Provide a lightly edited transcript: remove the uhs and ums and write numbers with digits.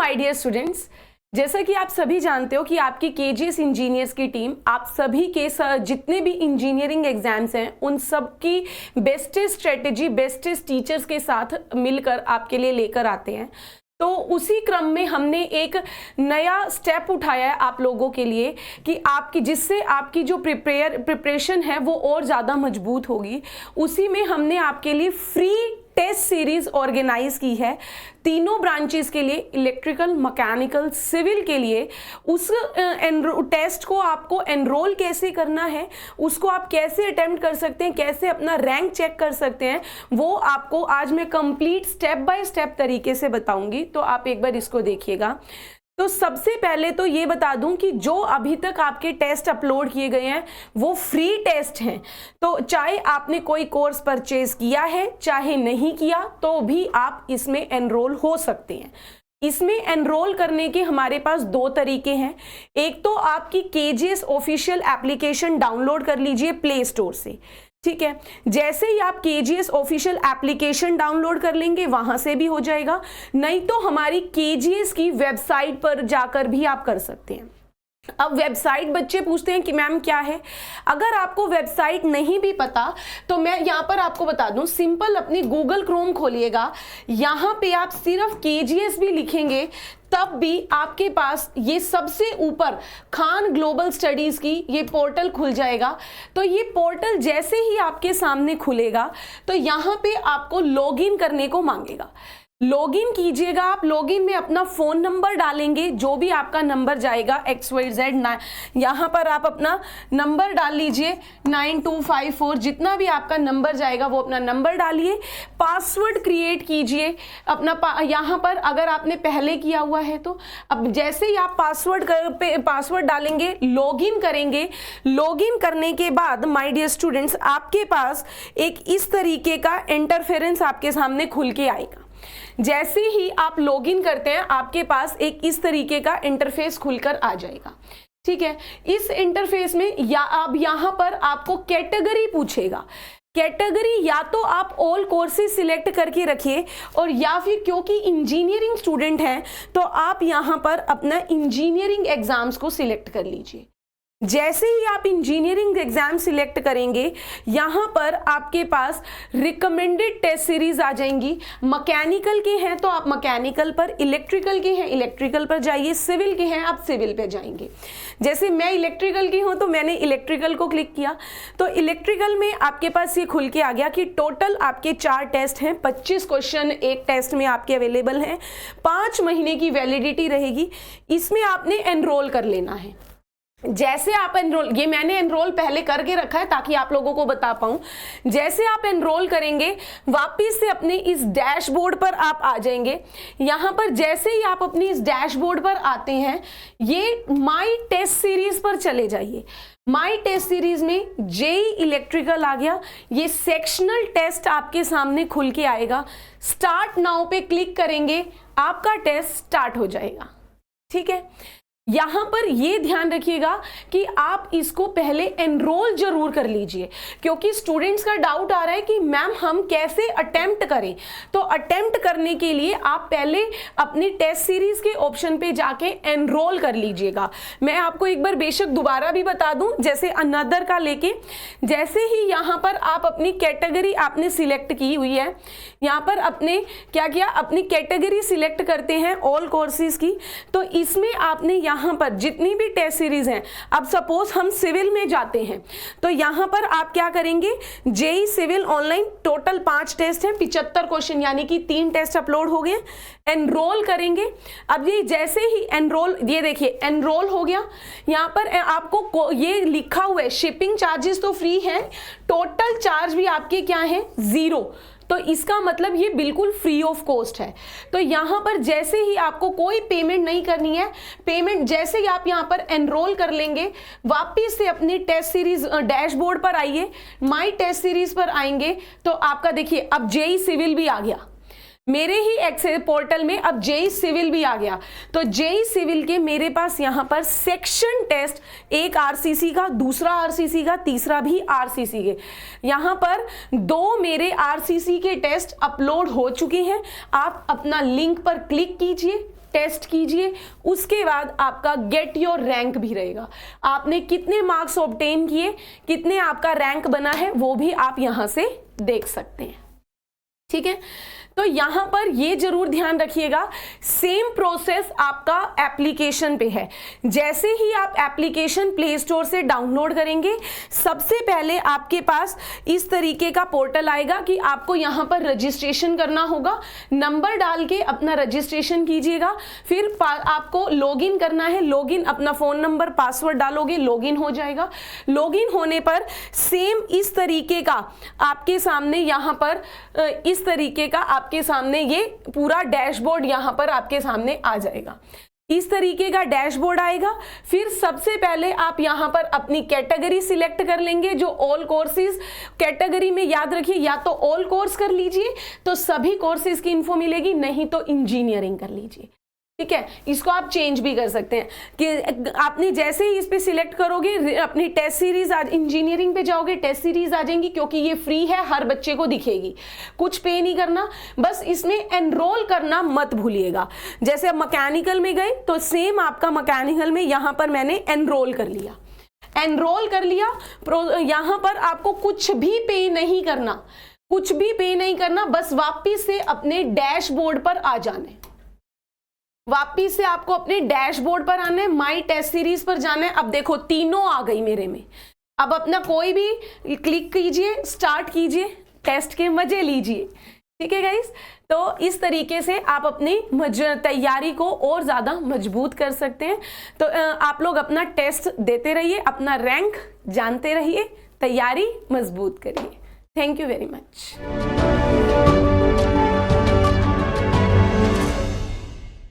My dear students, जैसा कि आप सभी जानते हो कि आपकी केजीएस इंजीनियर्स की टीम आप सभी के जितने भी इंजीनियरिंग एग्जाम्स हैं उन सब की बेस्टेस्ट स्ट्रेटेजी, बेस्टेस्ट टीचर्स के साथ मिलकर आपके लिए लेकर आते हैं। तो उसी क्रम में हमने एक नया स्टेप उठाया है आप लोगों के लिए कि आपकी जिससे आपकी जो प्रिपरेशन है वो और ज़्यादा मजबूत होगी। उसी में हमने आपके लिए फ्री टेस्ट सीरीज ऑर्गेनाइज की है तीनों ब्रांचेस के लिए, इलेक्ट्रिकल, मैकेनिकल, सिविल के लिए। उस टेस्ट को आपको एनरोल कैसे करना है, उसको आप कैसे अटेम्प्ट कर सकते हैं, कैसे अपना रैंक चेक कर सकते हैं, वो आपको आज मैं कंप्लीट स्टेप बाय स्टेप तरीके से बताऊंगी। तो आप एक बार इसको देखिएगा। तो सबसे पहले तो ये बता दूं कि जो अभी तक आपके टेस्ट अपलोड किए गए हैं वो फ्री टेस्ट हैं। तो चाहे आपने कोई कोर्स परचेज किया है चाहे नहीं किया तो भी आप इसमें एनरोल हो सकते हैं। इसमें एनरोल करने के हमारे पास दो तरीके हैं। एक तो आपकी केजीएस ऑफिशियल एप्लीकेशन डाउनलोड कर लीजिए प्ले स्टोर से, ठीक है। जैसे ही आप केजीएस ऑफिशियल एप्लीकेशन डाउनलोड कर लेंगे वहां से भी हो जाएगा, नहीं तो हमारी केजीएस की वेबसाइट पर जाकर भी आप कर सकते हैं। अब वेबसाइट बच्चे पूछते हैं कि मैम क्या है। अगर आपको वेबसाइट नहीं भी पता तो मैं यहाँ पर आपको बता दूं, सिंपल अपनी गूगल क्रोम खोलिएगा, यहाँ पे आप सिर्फ केजीएस भी लिखेंगे तब भी आपके पास ये सबसे ऊपर खान ग्लोबल स्टडीज की ये पोर्टल खुल जाएगा। तो ये पोर्टल जैसे ही आपके सामने खुलेगा तो यहाँ पे आपको लॉगिन करने को मांगेगा। लॉगिन कीजिएगा आप। लॉगिन में अपना फ़ोन नंबर डालेंगे, जो भी आपका नंबर जाएगा XYZ, यहाँ पर आप अपना नंबर डाल लीजिए 9254, जितना भी आपका नंबर जाएगा वो अपना नंबर डालिए। पासवर्ड क्रिएट कीजिए अपना यहाँ पर, अगर आपने पहले किया हुआ है तो। अब जैसे ही आप पासवर्ड डालेंगे, लॉगिन करेंगे, लॉगिन करने के बाद माय डियर स्टूडेंट्स आपके पास एक इस तरीके का इंटरफेरेंस आपके सामने खुल के आएगा। जैसे ही आप लॉगिन करते हैं आपके पास एक इस तरीके का इंटरफेस खुलकर आ जाएगा, ठीक है। इस इंटरफेस में अब यहाँ पर आपको कैटेगरी पूछेगा। कैटेगरी या तो आप ऑल कोर्सेज सिलेक्ट करके रखिए, और या फिर क्योंकि इंजीनियरिंग स्टूडेंट हैं तो आप यहाँ पर अपना इंजीनियरिंग एग्जाम्स को सिलेक्ट कर लीजिए। जैसे ही आप इंजीनियरिंग एग्जाम सिलेक्ट करेंगे यहाँ पर आपके पास रिकमेंडेड टेस्ट सीरीज आ जाएंगी। मैकेनिकल के हैं तो आप मैकेनिकल पर, इलेक्ट्रिकल के हैं इलेक्ट्रिकल पर जाइए, सिविल के हैं आप सिविल पे जाएंगे। जैसे मैं इलेक्ट्रिकल की हूँ तो मैंने इलेक्ट्रिकल को क्लिक किया, तो इलेक्ट्रिकल में आपके पास ये खुल के आ गया कि टोटल आपके 4 टेस्ट हैं, 25 क्वेश्चन एक टेस्ट में आपके अवेलेबल हैं, 5 महीने की वैलिडिटी रहेगी। इसमें आपने एनरोल कर लेना है। जैसे आप एनरोल, ये मैंने एनरोल पहले करके रखा है ताकि आप लोगों को बता पाऊं। जैसे आप एनरोल करेंगे वापस से अपने इस डैशबोर्ड पर आप आ जाएंगे। यहाँ पर जैसे ही आप अपनी इस डैशबोर्ड पर आते हैं, ये माई टेस्ट सीरीज पर चले जाइए। माई टेस्ट सीरीज में जेई इलेक्ट्रिकल आ गया, ये सेक्शनल टेस्ट आपके सामने खुल के आएगा। स्टार्ट नाउ पे क्लिक करेंगे, आपका टेस्ट स्टार्ट हो जाएगा, ठीक है। यहाँ पर ये ध्यान रखिएगा कि आप इसको पहले एनरोल जरूर कर लीजिए, क्योंकि स्टूडेंट्स का डाउट आ रहा है कि मैम हम कैसे अटेम्प्ट करें। तो अटेम्प्ट करने के लिए आप पहले अपनी टेस्ट सीरीज के ऑप्शन पे जाके एनरोल कर लीजिएगा। मैं आपको एक बार बेशक दोबारा भी बता दूं, जैसे अनदर का लेके, जैसे ही यहाँ पर आप अपनी कैटेगरी आपने सिलेक्ट की हुई है, यहाँ पर अपने क्या किया, अपनी कैटेगरी सिलेक्ट करते हैं ऑल कोर्सेज की। तो इसमें आपने यहाँ पर जितनी भी टेस्ट सीरीज हैं, अब सपोज हम सिविल में जाते हैं तो यहाँ पर आप क्या करेंगे, JE civil online total 5 test हैं, 75 क्वेश्चन, यानी कि 3 टेस्ट अपलोड हो गए। एनरोल करेंगे। अब ये जैसे ही एनरोल, ये देखिए एनरोल हो गया। यहाँ पर आपको ये लिखा हुआ है शिपिंग चार्जेस तो फ्री है, टोटल चार्ज भी आपके क्या है 0। तो इसका मतलब ये बिल्कुल फ्री ऑफ कॉस्ट है। तो यहाँ पर जैसे ही आपको कोई पेमेंट नहीं करनी है, पेमेंट जैसे ही आप यहाँ पर एनरोल कर लेंगे, वापिस से अपनी टेस्ट सीरीज डैशबोर्ड पर आइए, माई टेस्ट सीरीज पर आएंगे तो आपका देखिए अब जेई सिविल भी आ गया। मेरे ही एक्सेल पोर्टल में अब जेई सिविल भी आ गया। तो जेई सिविल के मेरे पास यहाँ पर सेक्शन टेस्ट, एक आरसीसी का, दूसरा आरसीसी का, तीसरा भी आरसीसी के, यहाँ पर 2 मेरे आरसीसी के टेस्ट अपलोड हो चुके हैं। आप अपना लिंक पर क्लिक कीजिए, टेस्ट कीजिए, उसके बाद आपका गेट योर रैंक भी रहेगा। आपने कितने मार्क्स ऑब्टेन किए, कितने आपका रैंक बना है, वो भी आप यहाँ से देख सकते हैं। ठीक है, तो यहां पर ये जरूर ध्यान रखिएगा, सेम प्रोसेस आपका एप्लीकेशन पे है। जैसे ही आप एप्लीकेशन प्ले स्टोर से डाउनलोड करेंगे, सबसे पहले आपके पास इस तरीके का पोर्टल आएगा कि आपको यहां पर रजिस्ट्रेशन करना होगा। नंबर डाल के अपना रजिस्ट्रेशन कीजिएगा, फिर आपको लॉगिन करना है। लॉगिन अपना फोन नंबर पासवर्ड डालोगे, लॉगिन हो जाएगा। लॉगिन होने पर सेम इस तरीके का आपके सामने यहां पर इस तरीके का आपके सामने ये पूरा डैशबोर्ड यहां पर आपके सामने आ जाएगा। इस तरीके का डैशबोर्ड आएगा। फिर सबसे पहले आप यहां पर अपनी कैटेगरी सिलेक्ट कर लेंगे, जो ऑल कोर्सेज कैटेगरी में, याद रखिए या तो ऑल कोर्स कर लीजिए तो सभी कोर्सेज की इन्फो मिलेगी, नहीं तो इंजीनियरिंग कर लीजिए। ठीक है, इसको आप चेंज भी कर सकते हैं कि आपने जैसे ही इस पे सिलेक्ट करोगे अपनी टेस्ट सीरीज आज इंजीनियरिंग पे जाओगे, टेस्ट सीरीज आ जाएंगी, क्योंकि ये फ्री है, हर बच्चे को दिखेगी, कुछ पे नहीं करना, बस इसमें एनरोल करना मत भूलिएगा। जैसे अब मैकेनिकल में गए तो सेम आपका मैकेनिकल में यहां पर मैंने एनरोल कर लिया, एनरोल कर लिया। यहां पर आपको कुछ भी पे नहीं करना, कुछ भी पे नहीं करना, बस वापिस से अपने डैशबोर्ड पर आ जाने, वापिस से आपको अपने डैशबोर्ड पर आना है, माई टेस्ट सीरीज पर जाना है। अब देखो तीनों आ गई मेरे में। अब अपना कोई भी क्लिक कीजिए, स्टार्ट कीजिए, टेस्ट के मजे लीजिए। ठीक है गाइस, तो इस तरीके से आप अपनी तैयारी को और ज़्यादा मजबूत कर सकते हैं। तो आप लोग अपना टेस्ट देते रहिए, अपना रैंक जानते रहिए, तैयारी मजबूत करिए। Thank you very much.